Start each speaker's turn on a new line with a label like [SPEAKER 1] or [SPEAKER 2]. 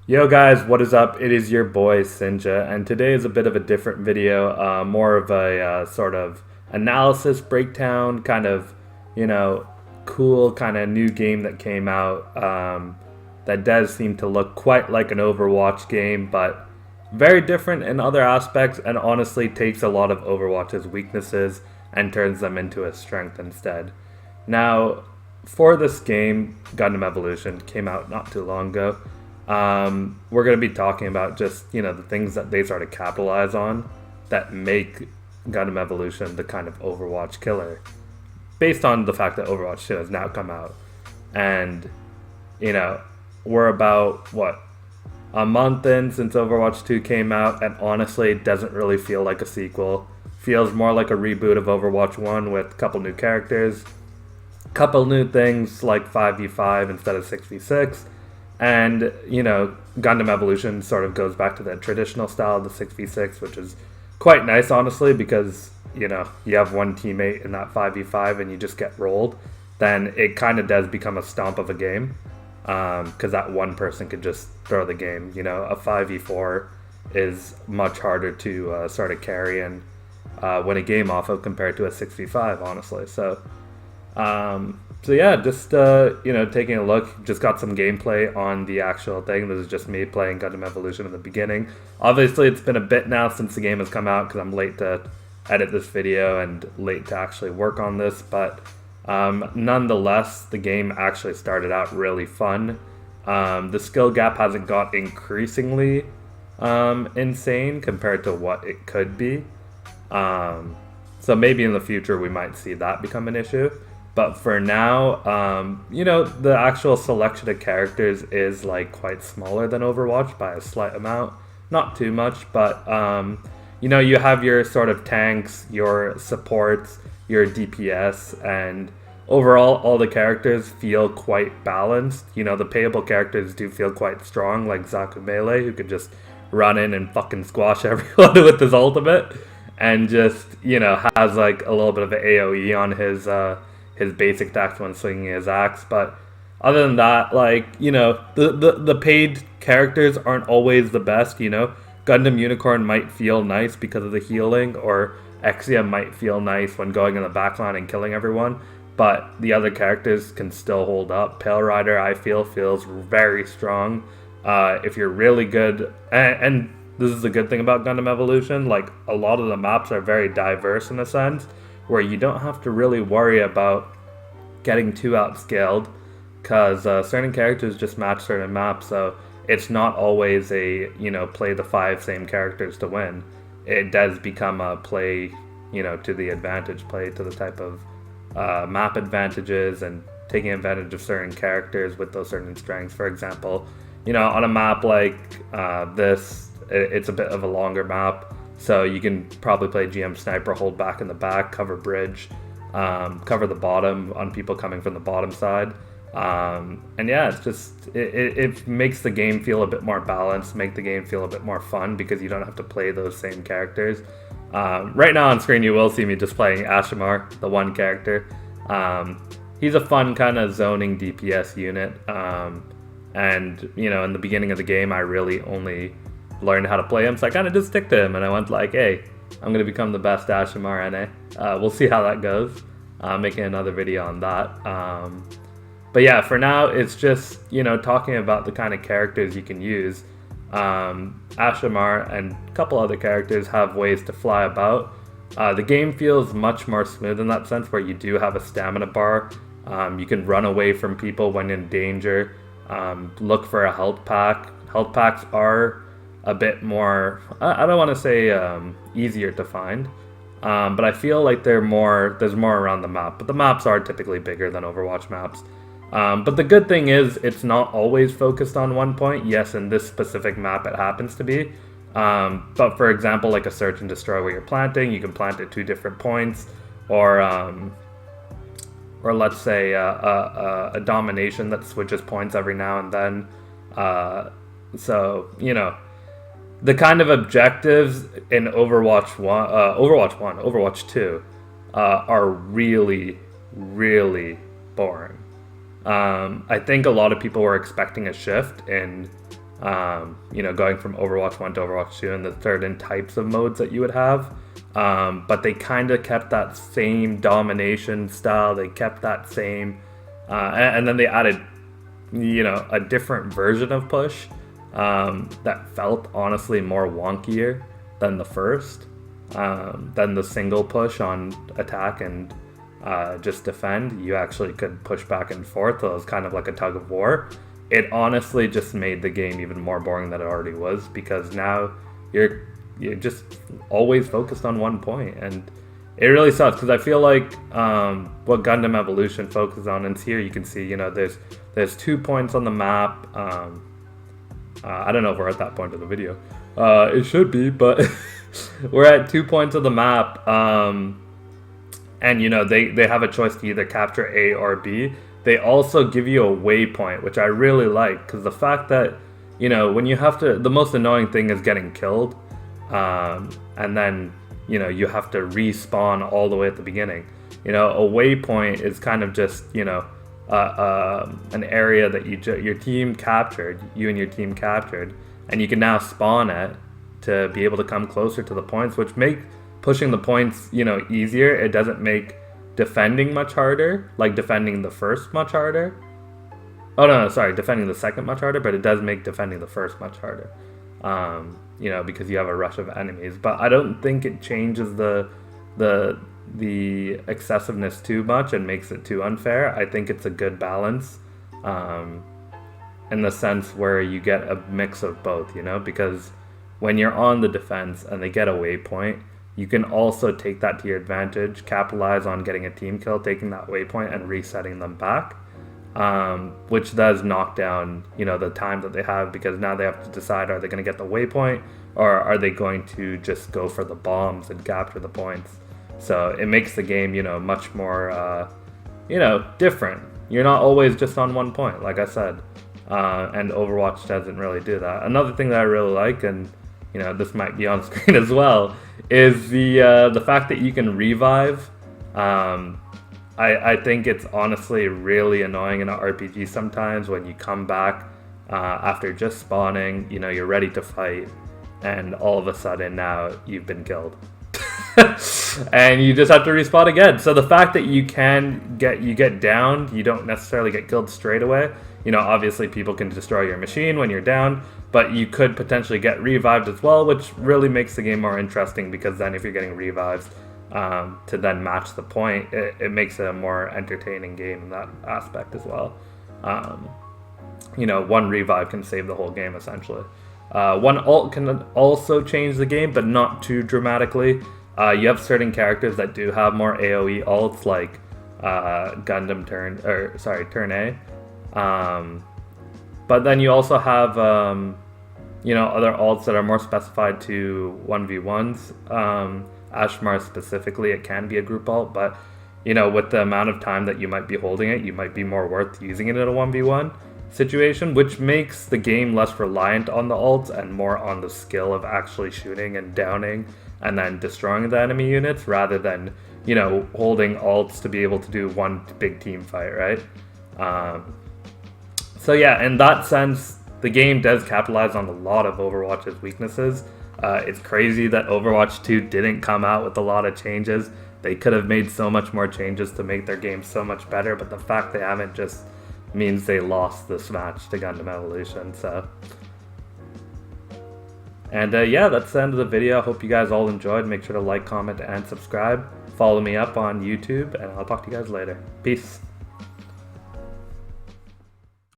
[SPEAKER 1] Yo guys, what is up? It is your boy Sinja, and today is a bit of a different video, more of a sort of analysis breakdown, kind of, you know, cool kind of new game that came out that does seem to look quite like an Overwatch game, but very different in other aspects, and honestly takes a lot of Overwatch's weaknesses and turns them into a strength instead. Now, for this game, Gundam Evolution came out not too long ago. We're going to be talking about just, the things that they sort of capitalize on that make Gundam Evolution the kind of Overwatch killer. Based on the fact that Overwatch 2 has now come out. And, we're about, a month in since Overwatch 2 came out, and honestly, it doesn't really feel like a sequel. Feels more like a reboot of Overwatch 1 with a couple new characters, couple new things like 5v5 instead of 6v6. And, Gundam Evolution sort of goes back to the traditional style of the 6v6, which is quite nice, honestly, because, you have one teammate in that 5v5 and you just get rolled, then it kind of does become a stomp of a game, because that one person could just throw the game. A 5v4 is much harder to sort of carry and win a game off of compared to a 6v5, honestly. So yeah, just taking a look. Just got some gameplay on the actual thing. This is just me playing Gundam Evolution in the beginning. Obviously, it's been a bit now since the game has come out because I'm late to edit this video and late to actually work on this. But nonetheless, the game actually started out really fun. The skill gap hasn't got increasingly insane compared to what it could be. So maybe in the future we might see that become an issue. But for now, the actual selection of characters is quite smaller than Overwatch by a slight amount. Not too much, but you have your sort of tanks, your supports, your DPS, and overall all the characters feel quite balanced. The payable characters do feel quite strong, like Zaku Melee, who could just run in and fucking squash everyone with his ultimate, and just, has a little bit of an AoE on his basic attacks when swinging his axe. But other than that, the paid characters aren't always the best. Gundam Unicorn might feel nice because of the healing, or Exia might feel nice when going in the backline and killing everyone, but the other characters can still hold up. Pale Rider, I feel, feels very strong. If you're really good, and this is the good thing about Gundam Evolution, a lot of the maps are very diverse in a sense, where you don't have to really worry about getting too outscaled, because certain characters just match certain maps, so it's not always a, play the 5 same characters to win. It does become a play, to the advantage, play to the type of map advantages, and taking advantage of certain characters with those certain strengths. For example, on a map like this, it's a bit of a longer map, so you can probably play GM Sniper, hold back in the back, cover bridge, cover the bottom on people coming from the bottom side. And yeah, it's just, it makes the game feel a bit more balanced, make the game feel a bit more fun, because you don't have to play those same characters. Right now on screen you will see me just playing Ashamar, the one character. He's a fun kind of zoning DPS unit, and in the beginning of the game I really only learned how to play him, so I kind of just stick to him, and I went hey, I'm going to become the best Ashamar NA. We'll see how that goes. Making another video on that. But yeah, for now, it's just, talking about the kind of characters you can use. Ashamar and a couple other characters have ways to fly about. The game feels much more smooth in that sense, where you do have a stamina bar. You can run away from people when in danger. Look for a health pack. Health packs are a bit more, I don't want to say easier to find, but I feel like there's more around the map, but the maps are typically bigger than Overwatch maps. But the good thing is it's not always focused on one point. Yes, in this specific map it happens to be, but for example, like a search and destroy where you're planting, you can plant at 2 different points, or let's say a domination that switches points every now and then. So the kind of objectives in Overwatch 1, Overwatch 2 are really, really boring. I think a lot of people were expecting a shift in Going from Overwatch 1 to Overwatch 2 and the certain types of modes that you would have. But they kind of kept that same domination style. They kept that same, and then they added, a different version of push that felt honestly more wonkier than the first, than the single push on attack and just defend. You actually could push back and forth, so it was kind of like a tug of war. It honestly just made the game even more boring than it already was, because now you're just always focused on one point, and it really sucks, because I feel like what Gundam Evolution focuses on, and here you can see, there's 2 points on the map. I don't know if we're at that point of the video. It should be, but we're at 2 points of the map, and they have a choice to either capture A or B. They also give you a waypoint, which I really like, because the fact that, when you have to, the most annoying thing is getting killed, and then, you have to respawn all the way at the beginning. A waypoint is kind of just, an area that your team captured, you and your team captured, and you can now spawn at to be able to come closer to the points, which make pushing the points, easier. It doesn't make defending much harder, like defending the first much harder. Oh no, sorry, defending the second much harder, but it does make defending the first much harder. Because you have a rush of enemies. But I don't think it changes the excessiveness too much and makes it too unfair. I think it's a good balance, in the sense where you get a mix of both, because when you're on the defense and they get a waypoint, you can also take that to your advantage, capitalize on getting a team kill, taking that waypoint and resetting them back, which does knock down, the time that they have, because now they have to decide, are they going to get the waypoint, or are they going to just go for the bombs and capture the points? So it makes the game, much more, different. You're not always just on one point, like I said, and Overwatch doesn't really do that. Another thing that I really like, and this might be on screen as well, is the fact that you can revive. I think it's honestly really annoying in an RPG sometimes when you come back after just spawning, you're ready to fight, and all of a sudden now you've been killed. And you just have to respawn again. So the fact that you get downed, you don't necessarily get killed straight away. Obviously people can destroy your machine when you're down, but you could potentially get revived as well, which really makes the game more interesting, because then if you're getting revives to then match the point, it makes it a more entertaining game in that aspect as well. One revive can save the whole game essentially. One ult can also change the game, but not too dramatically. You have certain characters that do have more AoE ults, like Gundam turn A. But then you also have other ults that are more specified to 1v1s. Ashmar specifically, it can be a group ult, but with the amount of time that you might be holding it, you might be more worth using it in a 1v1 situation, which makes the game less reliant on the ults and more on the skill of actually shooting and downing and then destroying the enemy units, rather than holding ults to be able to do one big team fight, right? So yeah, in that sense, the game does capitalize on a lot of Overwatch's weaknesses. It's crazy that Overwatch 2 didn't come out with a lot of changes. They could have made so much more changes to make their game so much better, but the fact they haven't just means they lost this match to Gundam Evolution. So, and yeah, that's the end of the video. I hope you guys all enjoyed. Make sure to like, comment, and subscribe. Follow me up on YouTube, and I'll talk to you guys later. Peace.